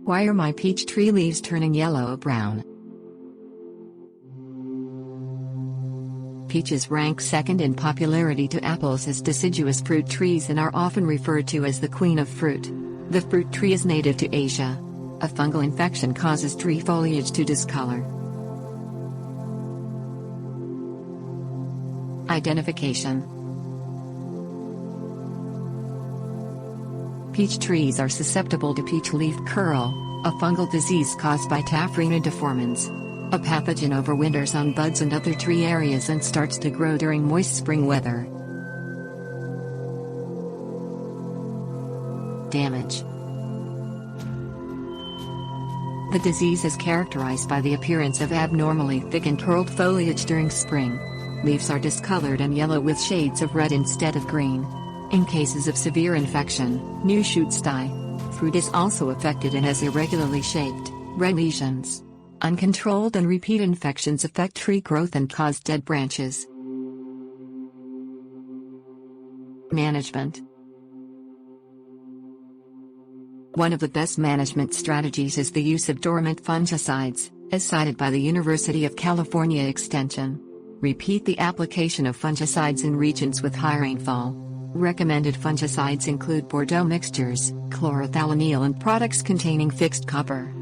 Why are my peach tree leaves turning yellow-brown? Peaches rank second in popularity to apples as deciduous fruit trees and are often referred to as the queen of fruit. The fruit tree is native to Asia. A fungal infection causes tree foliage to discolor. Identification. Peach trees are susceptible to peach leaf curl, a fungal disease caused by Taphrina deformans. A pathogen overwinters on buds and other tree areas and starts to grow during moist spring weather. Damage. The disease is characterized by the appearance of abnormally thick and curled foliage during spring. Leaves are discolored and yellow with shades of red instead of green. In cases of severe infection, new shoots die. Fruit is also affected and has irregularly shaped, red lesions. Uncontrolled and repeat infections affect tree growth and cause dead branches. Management. One of the best management strategies is the use of dormant fungicides, as cited by the University of California Extension. Repeat the application of fungicides in regions with high rainfall. Recommended fungicides include Bordeaux mixtures, chlorothalonil and products containing fixed copper.